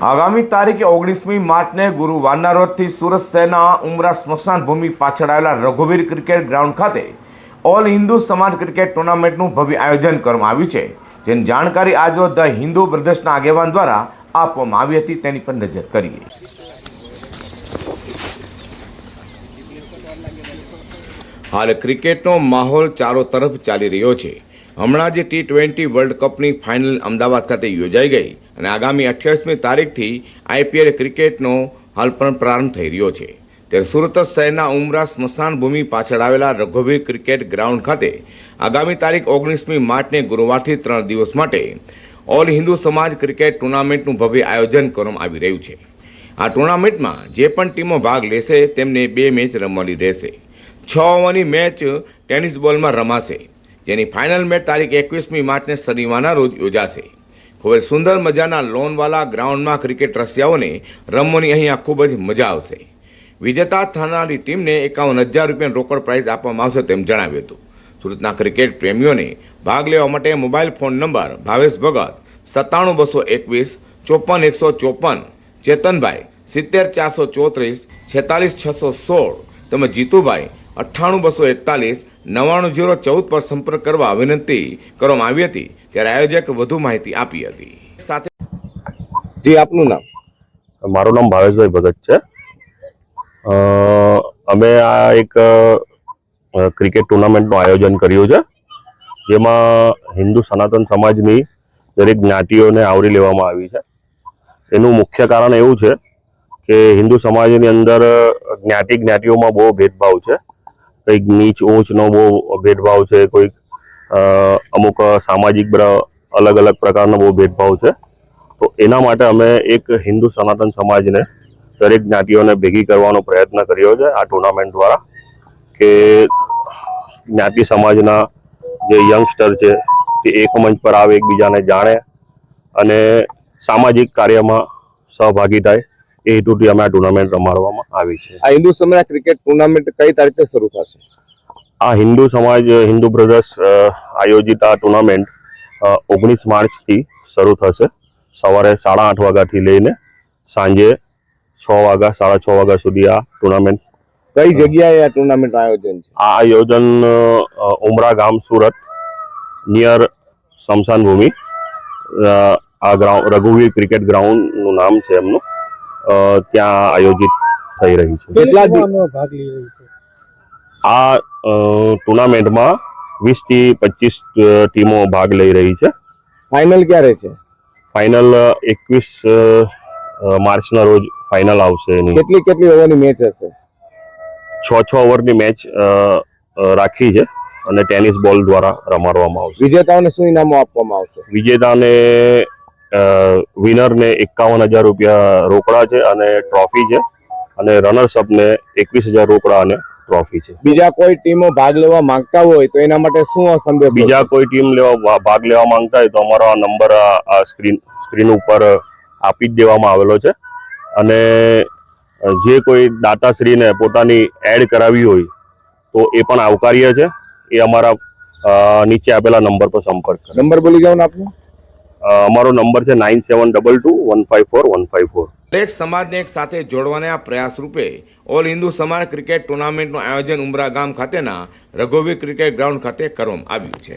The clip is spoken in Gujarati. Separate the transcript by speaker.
Speaker 1: આગામી તારીખે 19મી માર્ચને ગુરુવારના રોજથી સુરત શહેરના ઉમરા સ્મશાન ભૂમિ પાછળ આવેલા રઘુવીર ક્રિકેટ ગ્રાઉન્ડ ખાતે ઓલ હિન્દુ સમાજ ક્રિકેટ ટુર્નામેન્ટનું ભવ્ય આયોજન કરવામાં આવ્યું છે, જેની જાણકારી આજરોજ ધ હિન્દુ બ્રધર્સના આગેવાન દ્વારા આપવામાં આવી હતી. તેની પર નજર કરીએ. હાલ ક્રિકેટનો માહોલ ચારો તરફ ચાલી રહ્યો છે. હમણાં જ T20 વર્લ્ડ કપની ફાઇનલ અમદાવાદ ખાતે યોજાઈ ગઈ અને આગામી 28મી તારીખથી IPL ક્રિકેટનો હાલ પણ પ્રારંભ થઈ રહ્યો છે. ત્યારે સુરત શહેરના ઉમરા સ્મશાન ભૂમિ પાછળ આવેલા રઘુવીર ક્રિકેટ ગ્રાઉન્ડ ખાતે આગામી તારીખ 19મી માર્ચને ગુરુવારથી 3 દિવસ માટે ઓલ હિન્દુ સમાજ ક્રિકેટ ટુર્નામેન્ટનું ભવ્ય આયોજન કરવામાં આવી રહ્યું છે. આ ટુર્નામેન્ટમાં જે પણ ટીમો ભાગ લેશે તેમને 2 મેચ રમવાની રહેશે. 6 ઓવરની મેચ ટેનિસ બોલમાં રમાશે, જેની ફાઇનલ મેચ તારીખ 21મી માર્ચને શનિવારના રોજ યોજાશે. ખૂબ જ સુંદર મજાના લોનવાલા ગ્રાઉન્ડમાં ક્રિકેટ રસિયાઓને રમવાની અહીંયા ખૂબ જ મજા આવશે. વિજેતા થનારી ટીમને 51,000 રૂપિયાની રોકડ પ્રાઇઝ આપવામાં આવશે તેમ જણાવ્યું હતું. સુરતના ક્રિકેટ પ્રેમીઓને ભાગ લેવા માટે મોબાઈલ ફોન નંબર ભાવેશ ભગત 97 221 54 154, ચેતનભાઈ 70 434 46 616 તેમજ જીતુભાઈ 98 241 99 014 પર સંપર્ક કરવા વિનંતી કરવામાં આવી હતી. ત્યારે આયોજક વધુ માહિતી આપી હતી. સાથે
Speaker 2: જી, આપનું નામ?
Speaker 3: મારું નામ ભાવેશભાઈ ભગત છે. અમે આ એક ક્રિકેટ ટુર્નામેન્ટનું આયોજન કર્યું છે, જેમાં હિન્દુ સનાતન સમાજની દરેક જ્ઞાતિઓને આવરી લેવામાં આવી છે. એનું મુખ્ય કારણ એવું છે કે હિન્દુ સમાજની અંદર જ્ઞાતિઓમાં બહુ ભેદભાવ છે. કંઈક નીચ ઊંચનો બહુ ભેદભાવ છે, કોઈક અમુક સામાજિક અલગ અલગ પ્રકારનો બહુ ભેદભાવ છે. તો એના માટે અમે એક હિન્દુ સનાતન સમાજને દરેક જ્ઞાતિઓને ભેગી કરવાનો પ્રયત્ન કર્યો છે આ ટુર્નામેન્ટ દ્વારા, કે જ્ઞાતિ સમાજના જે યંગસ્ટર છે તે એક મંચ પર આવે, એકબીજાને જાણે અને સામાજિક કાર્યમાં સહભાગી થાય, એ હેતુથી અમે આ ટુર્નામેન્ટ રમાડવામાં આવી છે.
Speaker 2: આ હિન્દુ સમાજ ક્રિકેટ ટુર્નામેન્ટ કઈ તારીખે શરૂ થશે?
Speaker 3: આ હિન્દુ બ્રધર્સ આયોજિત આ ટુર્નામેન્ટ 19 માર્ચથી શરૂ થશે. સવારે 8:30 વાગ્યાથી લઈને સાંજે 6 વાગ્યા 6:30 વાગ્યા સુધી આ ટુર્નામેન્ટ.
Speaker 2: કઈ જગ્યાએ આ ટુર્નામેન્ટ આયોજન છે?
Speaker 3: આ આયોજન ઉમરા ગામ, સુરત, નિયર સ્મશાન ભૂમિ. આ ગ્રાઉન્ડ રઘુવીર ક્રિકેટ ગ્રાઉન્ડનું નામ છે એમનું. ત્યાં આયોજિત થઈ રહી છે.
Speaker 2: કેટલા ભાગ લઈ રહી છે
Speaker 3: આ ટુર્નામેન્ટમાં? 20 થી 25 ટીમો ભાગ લઈ રહી છે.
Speaker 2: ફાઇનલ ક્યારે છે?
Speaker 3: ફાઇનલ 21 માર્ચના રોજ ફાઇનલ આવશે. એની
Speaker 2: કેટલી ઓવરની મેચ હશે?
Speaker 3: 6 ઓવરની મેચ રાખી છે અને ટેનિસ બોલ દ્વારા રમાડવામાં આવશે.
Speaker 2: વિજેતાઓને શું ઇનામો આપવામાં આવશે?
Speaker 3: વિજેતાને વિનરને 51,000 રૂપિયા રોકડા છે અને ટ્રોફી છે, અને રનર્સઅપને 21,000 રોકડા અને ટ્રોફી છે.
Speaker 2: બીજા કોઈ ટીમો ભાગ લેવા માંગતા હોય તો એના માટે શું સંદેશ?
Speaker 3: બીજા કોઈ ટીમ ભાગ લેવા માંગતા હોય તો અમારો આ નંબર આ સ્ક્રીન ઉપર આપી જ દેવામાં આવેલો છે, અને જે કોઈ દાતાશ્રીને પોતાની એડ કરાવી હોય તો એ પણ આવકાર્ય છે. એ અમારા નીચે આપેલા નંબર પર સંપર્ક કરો.
Speaker 2: નંબર બોલી જાઓ ને આપનો.
Speaker 3: અમારો નંબર છે 9722154154.
Speaker 1: દરેક સમાજને એક સાથે જોડવાના આ પ્રયાસ રૂપે ઓલ હિન્દુ સમાજ ક્રિકેટ ટુર્નામેન્ટનું આયોજન ઉમરા ગામ ખાતેના રઘુવીર ક્રિકેટ ગ્રાઉન્ડ ખાતે કરવામાં આવ્યું છે.